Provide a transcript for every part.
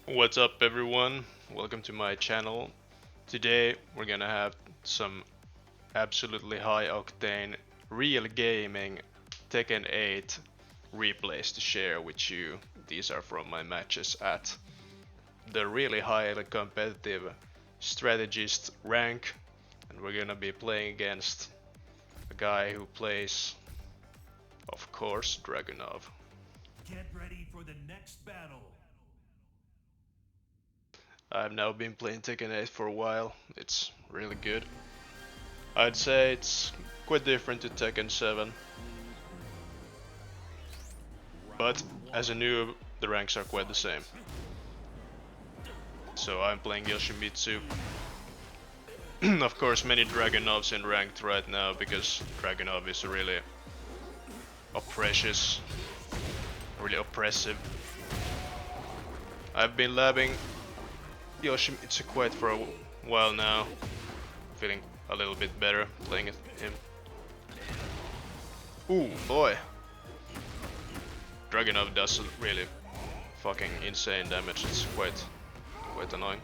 What's up everyone? Welcome to my channel. Today we're gonna have some absolutely high octane real gaming Tekken 8 replays to share with you. These are from my matches at the really highly competitive strategist rank, and we're gonna be playing against a guy who plays, of course, Dragunov. Get ready for the next battle. I've now been playing Tekken 8 for a while. It's really good. I'd say it's quite different to Tekken 7, but as a noob, the ranks are quite the same. So I'm playing Yoshimitsu. Of course, many Dragunovs in ranked right now because Dragunov is really oppressive, really oppressive. I've been labbing Yoshimitsu quite for a while now, feeling a little bit better playing him. Ooh, boy! Dragunov does really fucking insane damage. It's quite annoying.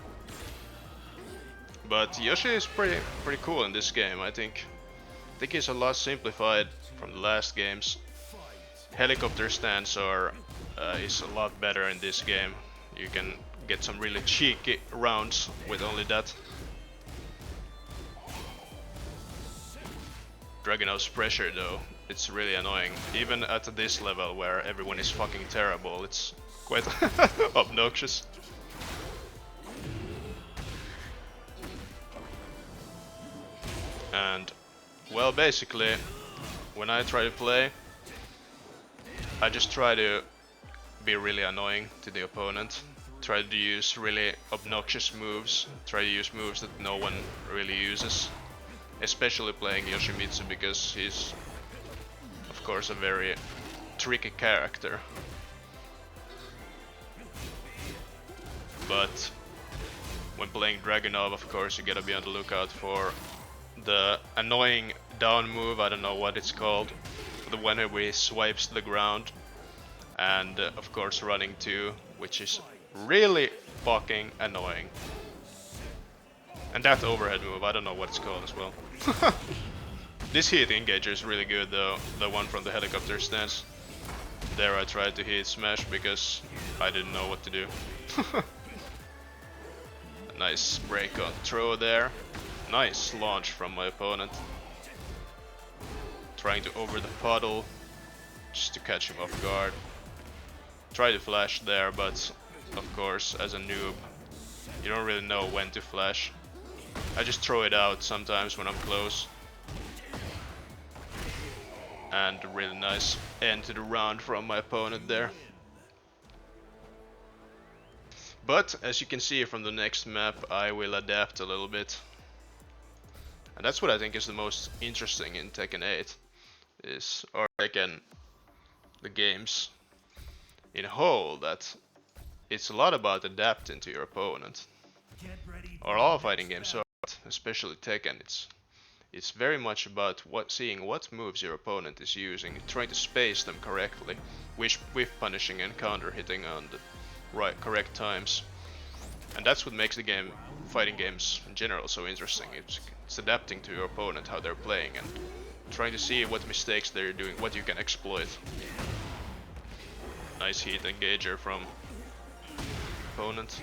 But Yoshi is pretty cool in this game. I think he's a lot simplified from the last games. Helicopter stance is a lot better in this game. You can get some really cheeky rounds with only that. Dragunov's pressure though, it's really annoying. Even at this level where everyone is fucking terrible, it's quite obnoxious. And, well, basically, when I try to play, I just try to be really annoying to the opponent. Try to use really obnoxious moves. Try to use moves that no one really uses. Especially playing Yoshimitsu because he's, of course, a very tricky character. But when playing Dragunov, of course, you gotta be on the lookout for the annoying down move, I don't know what it's called, the one where he swipes the ground, and of course running 2, which is really fucking annoying. And that overhead move, I don't know what it's called as well. This heat engager is really good though, the one from the helicopter stance. There I tried to heat smash because I didn't know what to do. Nice break on throw there. Nice launch from my opponent. Trying to over the puddle just to catch him off guard. Try to flash there, but of course, as a noob, you don't really know when to flash. I just throw it out sometimes when I'm close. And a really nice end to the round from my opponent there. But as you can see from the next map, I will adapt a little bit. And that's what I think is the most interesting in Tekken 8, or Tekken, the games in whole, that it's a lot about adapting to your opponent. Or all fighting games are, especially Tekken, it's very much about seeing what moves your opponent is using, trying to space them correctly, whiff punishing and counter hitting on the correct times. And that's what makes the game, fighting games in general, so interesting. It's adapting to your opponent, how they're playing, and trying to see what mistakes they're doing, what you can exploit. Nice heat engager from opponent.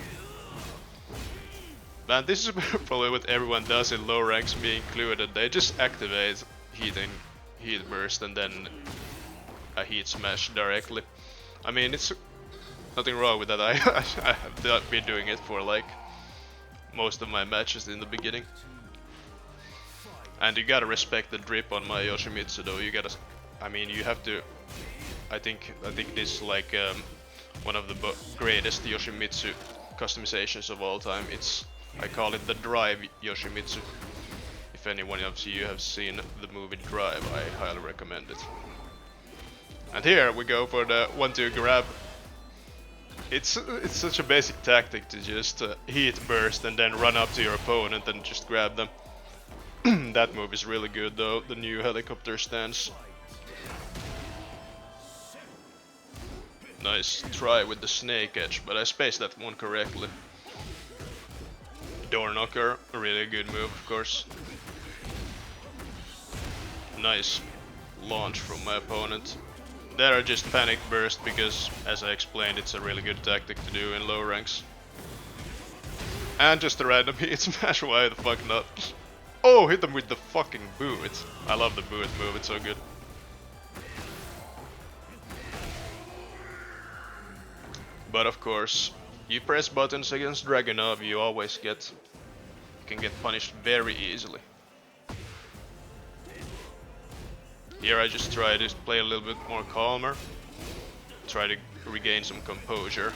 Man, this is probably what everyone does in low ranks, me included. They just activate heat burst and then a heat smash directly. I mean, it's nothing wrong with that. I have been doing it for like most of my matches in the beginning. And you gotta respect the drip on my Yoshimitsu though. You gotta, I mean, you have to. I think this is like one of the greatest Yoshimitsu customizations of all time. I call it the Drive Yoshimitsu. If anyone of you have seen the movie Drive, I highly recommend it. And here we go for the 1-2 grab. It's such a basic tactic to just heat burst and then run up to your opponent and just grab them. That move is really good though, the new helicopter stance. Nice try with the snake edge, but I spaced that one correctly. Door knocker, a really good move, of course. Nice launch from my opponent. There I just panic burst because, as I explained, it's a really good tactic to do in low ranks. And just a random hit smash, why the fuck not? Oh, hit them with the fucking boot. I love the boot move, it's so good. But of course, you press buttons against Dragunov, you always can get punished very easily. Here I just try to play a little bit more calmer, try to regain some composure.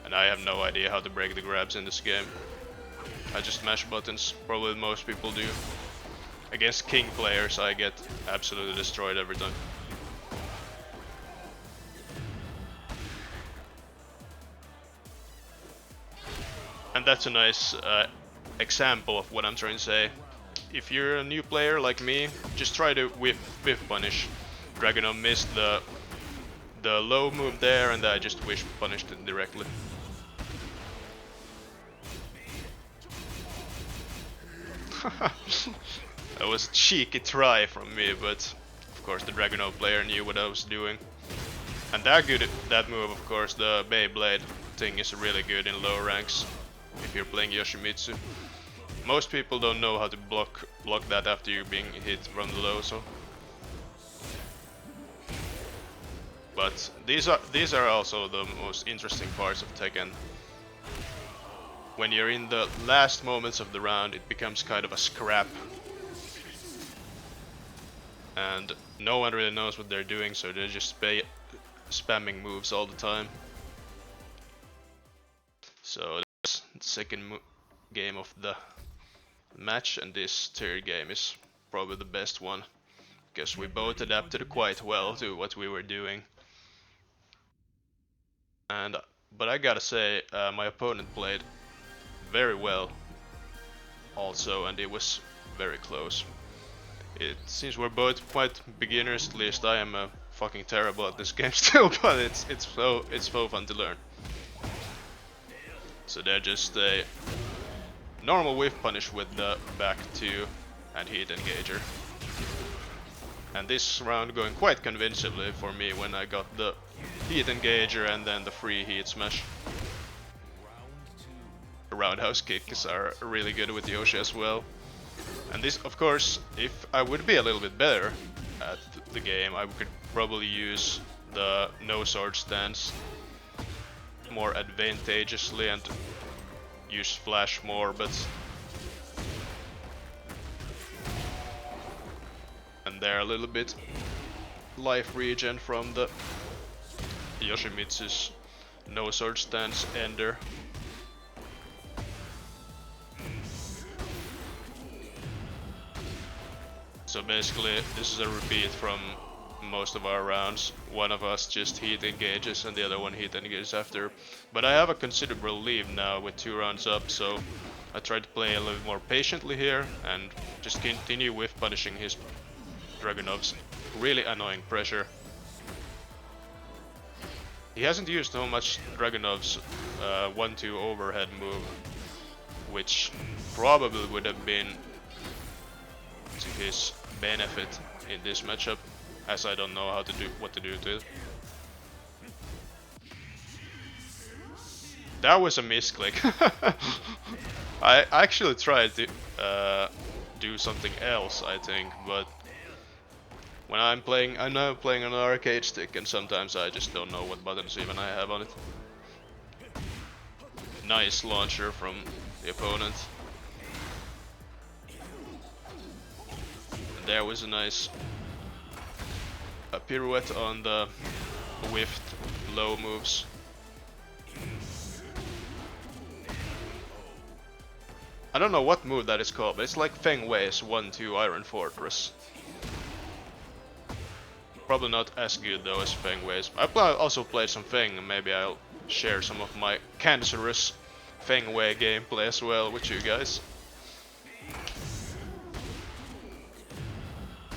And I have no idea how to break the grabs in this game. I just mash buttons, probably most people do. Against king players I get absolutely destroyed every time. And that's a nice example of what I'm trying to say. If you're a new player like me, just try to whiff punish. Dragunov missed the low move there, and I just whiff punished it directly. That was a cheeky try from me, but of course the Dragunov player knew what I was doing. And that move, of course, the Beyblade thing is really good in low ranks if you're playing Yoshimitsu. Most people don't know how to block that after you're being hit from the low, so. But these are also the most interesting parts of Tekken. When you're in the last moments of the round, it becomes kind of a scrap. And no one really knows what they're doing, so they're just spamming moves all the time. So that's the second game of the match, and this third game is probably the best one, because we both adapted quite well to what we were doing. But I gotta say, my opponent played very well also, and it was very close. It seems we're both quite beginners, at least I am fucking terrible at this game still, but it's so fun to learn. So they're just a normal whiff punish with the back 2 and heat engager. And this round going quite convincingly for me when I got the heat engager and then the free heat smash. The roundhouse kicks are really good with Yoshi as well. And this, of course, if I would be a little bit better at the game, I could probably use the no sword stance more advantageously and use flash more, but and there a little bit life regen from the Yoshimitsu's no sword stance ender. So basically this is a repeat from most of our rounds. One of us just heat engages and the other one heat engages after. But I have a considerable lead now with 2 rounds up, so I try to play a little more patiently here and just continue with punishing his Dragunov's really annoying pressure. He hasn't used so much Dragunov's 1-2 overhead move, which probably would have been to his benefit in this matchup, as I don't know what to do to it. That was a misclick. I actually tried to do something else, I think, but when I'm now playing on an arcade stick, and sometimes I just don't know what buttons even I have on it. Nice launcher from the opponent. And there was a nice pirouette on the whiffed low moves. I don't know what move that is called, but it's like Feng Wei's 1-2 Iron Fortress. Probably not as good though as Feng Wei's. I also played some Feng, and maybe I'll share some of my cancerous Feng Wei gameplay as well with you guys.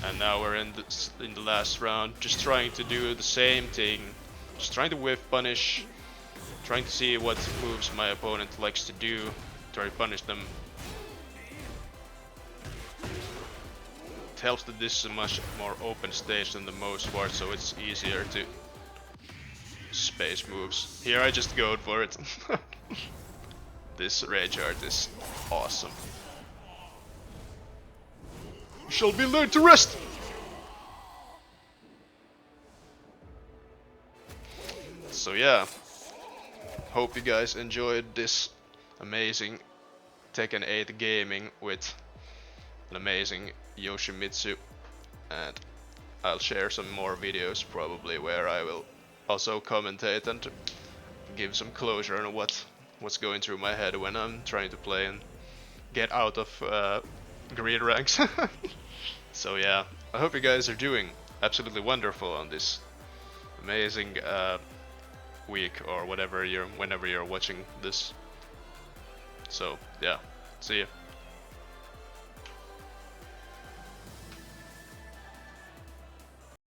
And now we're in the last round, just trying to do the same thing Just trying to whiff punish, trying to see what moves my opponent likes to do, try to punish them. It helps that this is a much more open stage than the most part, so it's easier to space moves. Here I just go for it. This rage art is awesome. You shall be laid to rest! So yeah, hope you guys enjoyed this amazing Tekken 8 gaming with an amazing Yoshimitsu, and I'll share some more videos probably where I will also commentate and give some closure on what's going through my head when I'm trying to play and get out of green ranks. So yeah, I hope you guys are doing absolutely wonderful on this amazing week or whenever you're watching this. So yeah, see ya.